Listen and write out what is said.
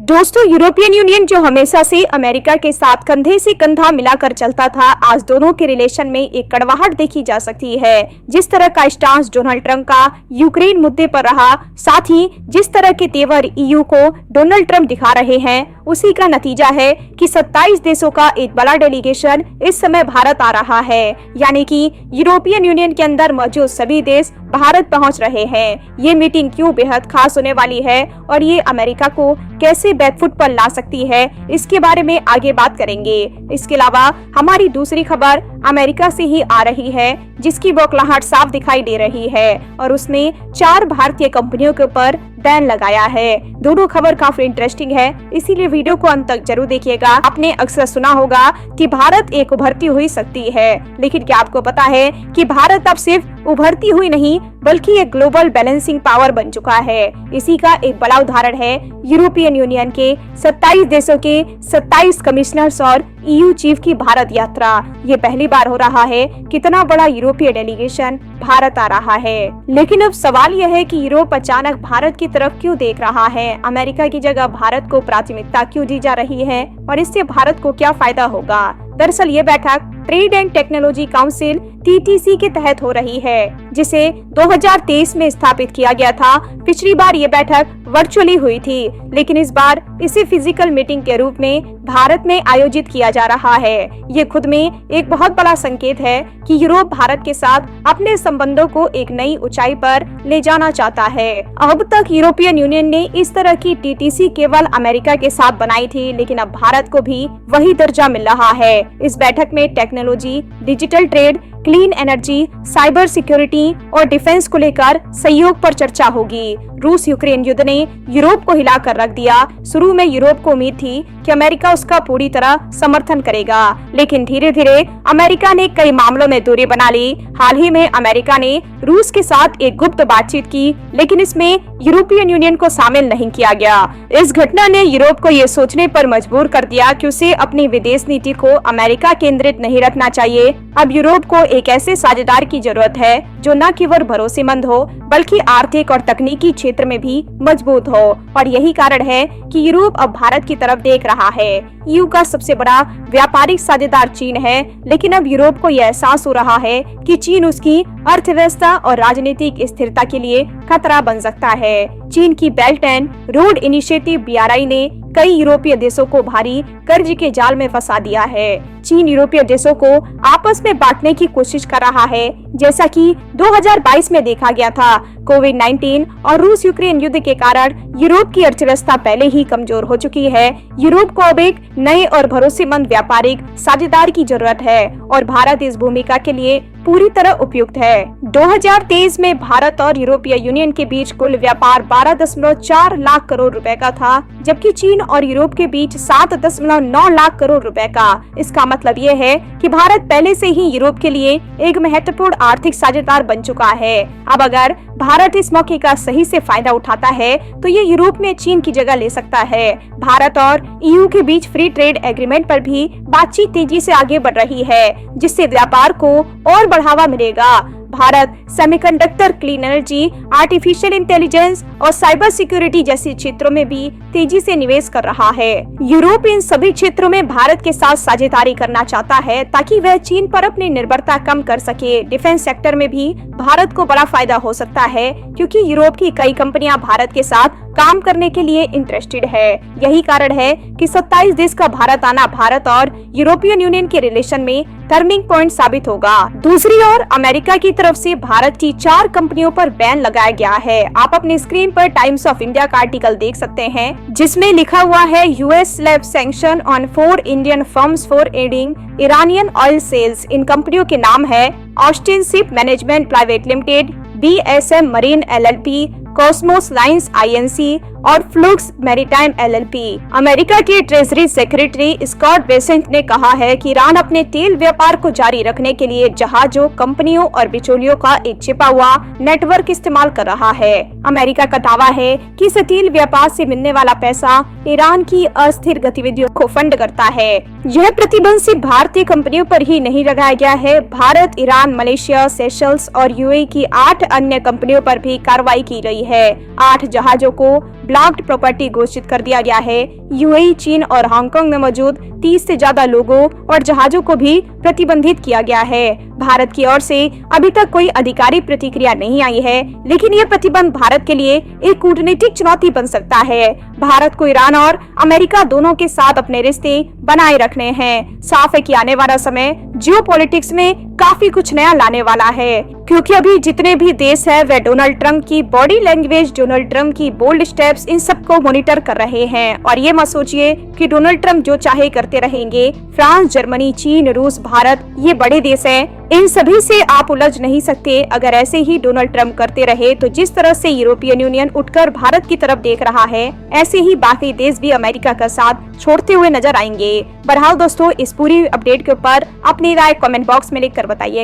दोस्तों, European union जो हमेशा से अमेरिका के साथ कंधे से कंधा मिलाकर चलता था, आज दोनों के रिलेशन में एक कड़वाहट देखी जा सकती है। जिस तरह का स्टांस डोनाल्ड ट्रंप का यूक्रेन मुद्दे पर रहा, साथ ही जिस तरह के तेवर ईयू को डोनाल्ड ट्रंप दिखा रहे हैं, उसी का नतीजा है कि 27 देशों का एक बड़ा डेलीगेशन इस समय भारत आ रहा है। यानी कि यूरोपियन यूनियन के अंदर मौजूद सभी देश भारत पहुंच रहे हैं। ये मीटिंग क्यों बेहद खास होने वाली है और ये अमेरिका को कैसे बैकफुट पर ला सकती है, इसके बारे में आगे बात करेंगे। इसके अलावा हमारी दूसरी खबर अमेरिका से ही आ रही है, जिसकी बौखलाहट साफ दिखाई दे रही है और उसने 4 भारतीय कंपनियों के ऊपर बैन लगाया है। दोनों खबर काफी इंटरेस्टिंग है, इसीलिए वीडियो को अंत तक जरूर देखिएगा। आपने अक्सर सुना होगा कि भारत एक उभरती हुई शक्ति है, लेकिन क्या आपको पता है कि भारत अब सिर्फ उभरती हुई नहीं बल्कि एक ग्लोबल बैलेंसिंग पावर बन चुका है। इसी का एक बड़ा उदाहरण है यूरोपियन यूनियन के 27 देशों के 27 कमिश्नर्स और ईयू चीफ की भारत यात्रा। ये पहली बार हो रहा है कितना बड़ा यूरोपीय डेलीगेशन भारत आ रहा है। लेकिन अब सवाल यह है कि यूरोप अचानक भारत की तरफ क्यों देख रहा है, अमेरिका की जगह भारत को प्राथमिकता क्यों दी जा रही है और इससे भारत को क्या फायदा होगा। दरअसल ये बैठक trade and technology council TTC के तहत हो रही है, जिसे 2023 में स्थापित किया गया था। पिछली बार ये बैठक वर्चुअली हुई थी, लेकिन इस बार इसे फिजिकल मीटिंग के रूप में भारत में आयोजित किया जा रहा है। ये खुद में एक बहुत बड़ा संकेत है कि यूरोप भारत के साथ अपने संबंधों को एक नई ऊंचाई पर ले जाना चाहता है। अब तक यूरोपियन यूनियन ने इस तरह की TTC केवल अमेरिका के साथ बनाई थी, लेकिन अब भारत को भी वही दर्जा मिल रहा है। इस बैठक में technology, digital trade, clean energy, cyber security और डिफेंस को लेकर सहयोग पर चर्चा होगी। रूस यूक्रेन युद्ध ने यूरोप को हिलाकर रख दिया। शुरू में यूरोप को उम्मीद थी कि अमेरिका उसका पूरी तरह समर्थन करेगा, लेकिन धीरे धीरे अमेरिका ने कई मामलों में दूरी बना ली। हाल ही में अमेरिका ने रूस के साथ एक गुप्त बातचीत की, लेकिन इसमें यूरोपियन यूनियन को शामिल नहीं किया गया। इस घटना ने यूरोप को ये सोचने पर मजबूर कर दिया कि उसे अपनी विदेश नीति को अमेरिका केंद्रित नहीं रखना चाहिए। अब यूरोप को एक ऐसे साझेदार की जरूरत है जो न केवल भरोसेमंद हो बल्कि आर्थिक और तकनीकी क्षेत्र में भी मजबूत हो, और यही कारण है कि यूरोप अब भारत की तरफ देख रहा है। ईयू का सबसे बड़ा व्यापारिक साझेदार चीन है, लेकिन अब यूरोप को यह एहसास हो रहा है कि चीन उसकी अर्थव्यवस्था और राजनीतिक स्थिरता के लिए खतरा बन सकता है। चीन की belt and road initiative BRI ने कई यूरोपीय देशों को भारी कर्ज के जाल में फंसा दिया है। चीन यूरोपीय देशों को आपस में बांटने की कोशिश कर रहा है, जैसा कि 2022 में देखा गया था। कोविड-19 और रूस यूक्रेन युद्ध के कारण यूरोप की अर्थव्यवस्था पहले ही कमजोर हो चुकी है। यूरोप को अब एक नए और भरोसेमंद व्यापारिक साझेदार की जरूरत है और भारत इस भूमिका के लिए पूरी तरह उपयुक्त है। 2023 में भारत और यूरोपीय यूनियन के बीच कुल व्यापार 12.4 लाख करोड़ रुपए का था, जबकि चीन और यूरोप के बीच 7.9 लाख करोड़ रुपए का। इसका मतलब ये है कि भारत पहले से ही यूरोप के लिए एक महत्वपूर्ण आर्थिक साझेदार बन चुका है। अब अगर भारत इस मौके का सही से फायदा उठाता है तो ये यूरोप में चीन की जगह ले सकता है। भारत और ईयू के बीच फ्री ट्रेड एग्रीमेंट पर भी बातचीत तेजी से आगे बढ़ रही है, जिससे व्यापार को और बढ़ावा मिलेगा। Bharat semiconductor, clean energy, artificial intelligence और साइबर सिक्योरिटी जैसे क्षेत्रों में भी तेजी से निवेश कर रहा है। यूरोप इन सभी क्षेत्रों में भारत के साथ साझेदारी करना चाहता है ताकि वह चीन पर अपनी निर्भरता कम कर सके। डिफेंस सेक्टर में भी भारत को बड़ा फायदा हो सकता है, क्योंकि यूरोप की कई कंपनियां भारत के साथ काम करने के लिए इंटरेस्टेड है। यही कारण है कि 27 देश का भारत आना भारत और यूरोपियन यूनियन के रिलेशन में टर्निंग पॉइंट साबित होगा। दूसरी ओर अमेरिका की तरफ से भारत की 4 कंपनियों पर बैन लगाया गया है। आप अपनी स्क्रीन पर टाइम्स ऑफ इंडिया का आर्टिकल देख सकते हैं, जिसमें लिखा हुआ है US slaps sanction on 4 Indian firms for aiding Iranian oil sales. इन कंपनियों के नाम है Austin ship management private limited, BSM marine LLP, Cosmos Lines INC और फ्लुक्स मैरीटाइम LLP। अमेरिका के ट्रेजरी सेक्रेटरी स्कॉट बेसेंट ने कहा है कि ईरान अपने तेल व्यापार को जारी रखने के लिए जहाजों, कंपनियों और बिचौलियों का एक छिपा हुआ नेटवर्क इस्तेमाल कर रहा है। अमेरिका का दावा है कि इस तेल व्यापार से मिलने वाला पैसा ईरान की अस्थिर गतिविधियों को फंड करता है। यह प्रतिबंध सिर्फ भारतीय कंपनियों पर ही नहीं लगाया गया है। भारत, ईरान, मलेशिया, सेशल्स और UAE की 8 अन्य कंपनियों पर भी कार्रवाई की गई है। 8 जहाजों को ब्लॉक्ड प्रॉपर्टी घोषित कर दिया गया है। यूएई, चीन और हांगकांग में मौजूद 30 से ज्यादा लोगों और जहाजों को भी प्रतिबंधित किया गया है। भारत की ओर से अभी तक कोई आधिकारिक प्रतिक्रिया नहीं आई है, लेकिन यह प्रतिबंध भारत के लिए एक कूटनीतिक चुनौती बन सकता है। भारत को ईरान और अमेरिका दोनों के साथ अपने रिश्ते बनाए रखने हैं। साफ है कि आने वाला समय जियोपॉलिटिक्स में काफी कुछ नया लाने वाला है, क्योंकि अभी जितने भी देश है वे डोनाल्ड ट्रंप की बॉडी लैंग्वेज, डोनाल्ड ट्रंप की बोल्ड स्टेप्स, इन सबको मॉनिटर कर रहे हैं। और ये मत सोचिए कि डोनाल्ड ट्रंप जो चाहे करते रहेंगे। फ्रांस, जर्मनी, चीन, रूस, भारत, ये बड़े देश हैं, इन सभी से आप उलझ नहीं सकते। अगर ऐसे ही डोनाल्ड ट्रंप करते रहे तो जिस तरह से यूरोपियन यूनियन उठकर भारत की तरफ देख रहा है, ऐसे ही बाकी देश भी अमेरिका का साथ छोड़ते हुए नजर आएंगे। बहरहाल दोस्तों, इस पूरी अपडेट के ऊपर अपनी राय कमेंट बॉक्स में लिखकर बताइए।